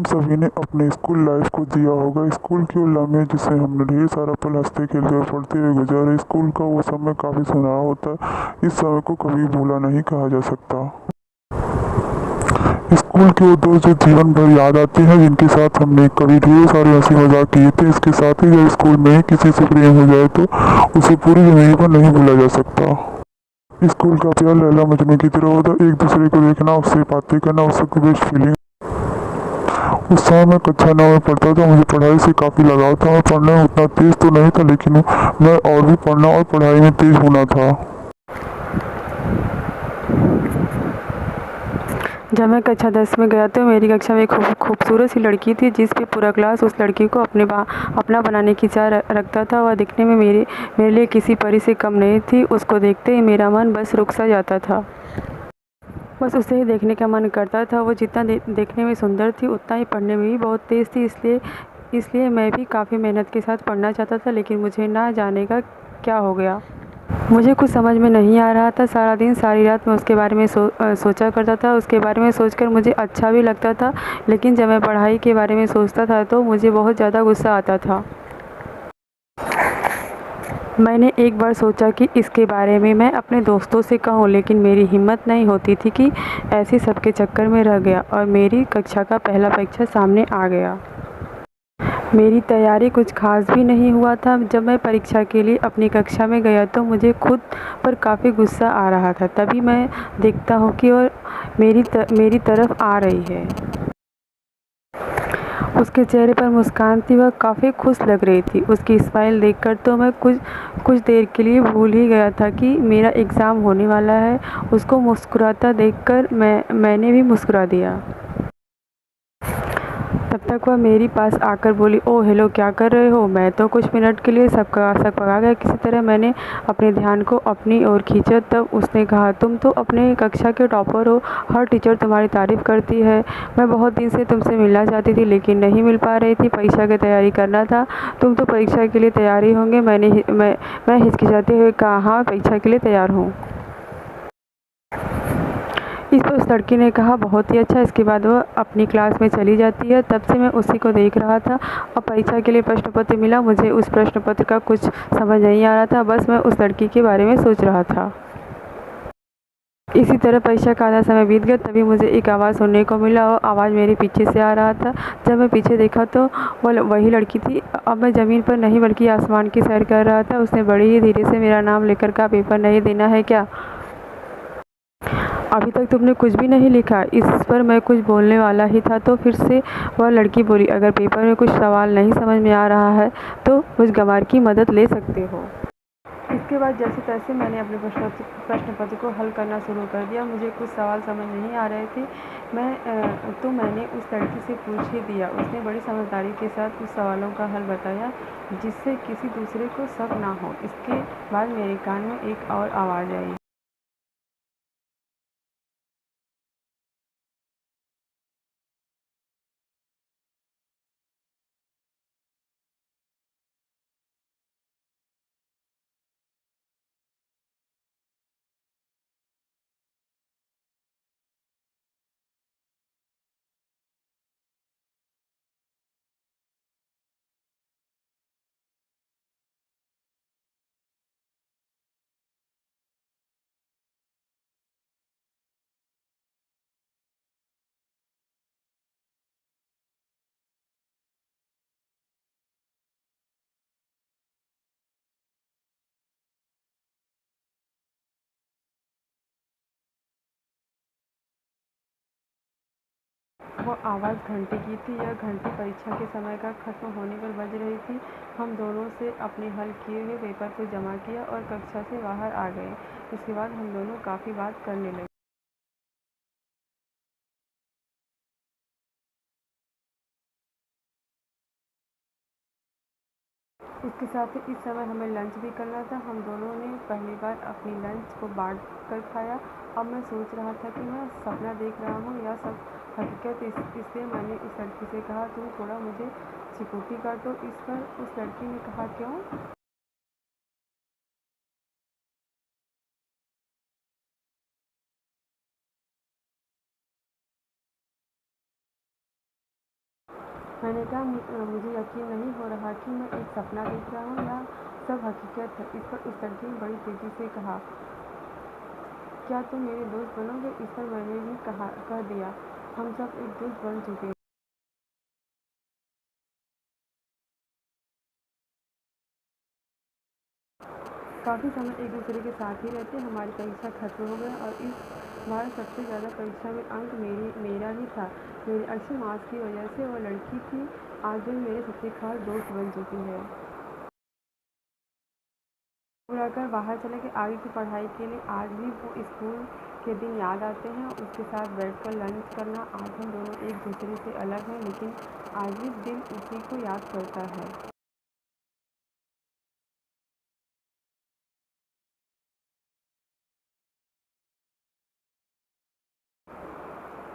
हम सभी ने अपने स्कूल लाइफ को जिया होगा। स्कूल के वो लम्हे जिसे हमने ढेर सारा पल हंसते खेलते और पढ़ते हुए गुजारे। स्कूल का वो समय काफ़ी सुनहरा होता है। इस समय को कभी भूला नहीं कहा जा सकता। स्कूल के वो दोस्त जो जीवन भर याद आते हैं, जिनके साथ हमने कभी ढेर सारे हंसी मजाक किए थे। इसके साथ ही जब स्कूल में ही किसी से प्रेम हो जाए तो उसे पूरी जिंदगी पर नहीं भूला जा सकता। स्कूल का प्यार लैला मजनू की तरह होता। एक दूसरे को देखना, उससे बातें करना, उस वक्त बेस्ट फीलिंग। उस समय मैं कक्षा 9 में पढ़ता था। मुझे पढ़ाई से काफ़ी लगाव था। मैं पढ़ने में उतना तेज़ तो नहीं था, लेकिन मैं और भी पढ़ना और पढ़ाई में तेज़ होना था। जब मैं कक्षा 10 में गया तो मेरी कक्षा में एक खूबसूरत सी लड़की थी, जिस पे पूरा क्लास उस लड़की को अपना बनाने की चाह रखता था। वह दिखने में मेरे लिए किसी परी से कम नहीं थी। उसको देखते ही मेरा मन बस रुक सा जाता था। बस उसे ही देखने का मन करता था। वो जितना देखने में सुंदर थी, उतना ही पढ़ने में भी बहुत तेज़ थी। इसलिए मैं भी काफ़ी मेहनत के साथ पढ़ना चाहता था, लेकिन मुझे ना जाने का क्या हो गया। मुझे कुछ समझ में नहीं आ रहा था। सारा दिन सारी रात मैं उसके बारे में सोचा करता था। उसके बारे में सोचकर मुझे अच्छा भी लगता था, लेकिन जब मैं पढ़ाई के बारे में सोचता था तो मुझे बहुत ज़्यादा गुस्सा आता था। मैंने एक बार सोचा कि इसके बारे में मैं अपने दोस्तों से कहूँ, लेकिन मेरी हिम्मत नहीं होती थी कि ऐसे सबके चक्कर में रह गया और मेरी कक्षा का पहला परीक्षा सामने आ गया। मेरी तैयारी कुछ खास भी नहीं हुआ था। जब मैं परीक्षा के लिए अपनी कक्षा में गया तो मुझे खुद पर काफ़ी गुस्सा आ रहा था। तभी मैं देखता हूँ कि और मेरी तरफ आ रही है। उसके चेहरे पर मुस्कान थी। वह काफ़ी खुश लग रही थी। उसकी स्माइल देखकर तो मैं कुछ देर के लिए भूल ही गया था कि मेरा एग्ज़ाम होने वाला है। उसको मुस्कुराता देखकर मैंने भी मुस्कुरा दिया। तब तक वह मेरे पास आकर बोली, ओह हेलो, क्या कर रहे हो। मैं तो कुछ मिनट के लिए सब पका गया। किसी तरह मैंने अपने ध्यान को अपनी ओर खींचा। तब उसने कहा, तुम तो अपने कक्षा के टॉपर हो। हर टीचर तुम्हारी तारीफ़ करती है। मैं बहुत दिन से तुमसे मिलना चाहती थी, लेकिन नहीं मिल पा रही थी। परीक्षा की तैयारी करना था। तुम तो परीक्षा के लिए तैयारी होंगे। मैं हिचकिचाते हुए कहा, हाँ परीक्षा के लिए तैयार हूँ। इस पर उस लड़की ने कहा, बहुत ही अच्छा। इसके बाद वह अपनी क्लास में चली जाती है। तब से मैं उसी को देख रहा था। अब परीक्षा के लिए प्रश्न पत्र मिला। मुझे उस प्रश्न पत्र का कुछ समझ नहीं आ रहा था। बस मैं उस लड़की के बारे में सोच रहा था। इसी तरह परीक्षा का आधा समय बीत गया। तभी मुझे एक आवाज़ सुनने को मिला और आवाज़ मेरे पीछे से आ रहा था। जब मैं पीछे देखा तो वह वही लड़की थी। अब मैं ज़मीन पर नहीं बल्कि आसमान की सैर कर रहा था। उसने बड़ी ही धीरे से मेरा नाम लेकर कहा, पेपर नहीं देना है क्या? अभी तक तुमने कुछ भी नहीं लिखा। इस पर मैं कुछ बोलने वाला ही था तो फिर से वह लड़की बोली, अगर पेपर में कुछ सवाल नहीं समझ में आ रहा है तो मुझ गंवार की मदद ले सकते हो। इसके बाद जैसे तैसे मैंने अपने प्रश्न पत्र को हल करना शुरू कर दिया। मुझे कुछ सवाल समझ नहीं आ रहे थे। मैंने उस लड़की से पूछ ही दिया। उसने बड़ी समझदारी के साथ उस सवालों का हल बताया, जिससे किसी दूसरे को शक ना हो। इसके बाद मेरे कान में एक और आवाज़ आई। वो आवाज़ घंटे की थी। यह घंटी परीक्षा के समय का खत्म होने पर बज रही थी। हम दोनों से अपने हल किए हुए पेपर को जमा किया और कक्षा से बाहर आ गए। इसके बाद हम दोनों काफ़ी बात करने लगे। इसके साथ ही इस समय हमें लंच भी करना था। हम दोनों ने पहली बार अपनी लंच को बांट कर खाया। अब मैं सोच रहा था कि मैं सपना देख रहा हूँ या सब हकीकत। इसलिए मैंने उस लड़की से कहा, तुम थोड़ा मुझे चिकूटी काटो। इस पर उस लड़की ने कहा, क्यों? मैंने कहा, मुझे यकीन नहीं हो रहा कि मैं एक सपना देख रहा हूँ या सब हकीकत है। इस पर उस लड़की ने बड़ी तेज़ी से कहा, क्या तुम मेरे दोस्त बनोगे? इस पर मैंने भी कह दिया, हम सब एक दोस्त बन चुके हैं। काफ़ी समय एक दूसरे के साथ ही रहते हमारी परीक्षा खत्म हो गई और इस बार सबसे ज़्यादा परीक्षा में अंक मेरा ही था। मेरे अच्छे मार्क्स की वजह से वो लड़की थी आज जो मेरे सबसे खास दोस्त बन चुकी है। बुलाकर बाहर चले गए आगे की पढ़ाई के लिए। आज भी वो स्कूल के दिन याद आते हैं। उसके साथ बैठकर लंच करना। आज हम दोनों एक दूसरे से अलग हैं लेकिन आज भी दिल उसी को याद करता है।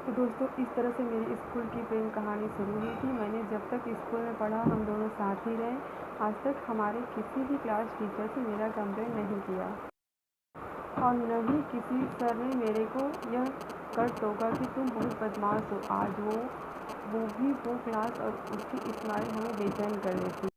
तो दोस्तों, इस तरह से मेरी स्कूल की प्रेम कहानी शुरू हुई थी। मैंने जब तक स्कूल में पढ़ा हम दोनों साथ ही रहे। आज तक हमारे किसी भी क्लास टीचर से मेरा कंप्लेंट नहीं किया और न ही किसी सर ने मेरे को यह कर टोका कि तुम बहुत बदमाश हो। आज वो क्लास और उसकी स्माइल हमें बेचैन कर देती।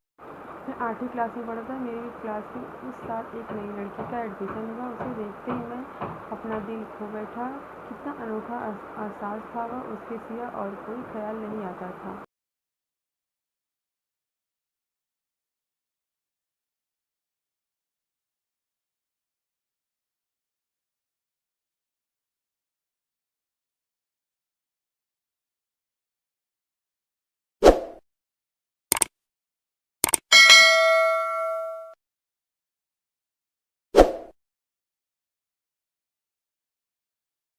मैं 8वीं क्लास में पढ़ा था। मेरी क्लास में उस साल एक नई लड़की का एडमिशन हुआ। उसे देखते ही मैं अपना दिल खो बैठा। कितना अनोखा एहसास था वह। उसके सिवा और कोई ख्याल नहीं आता था।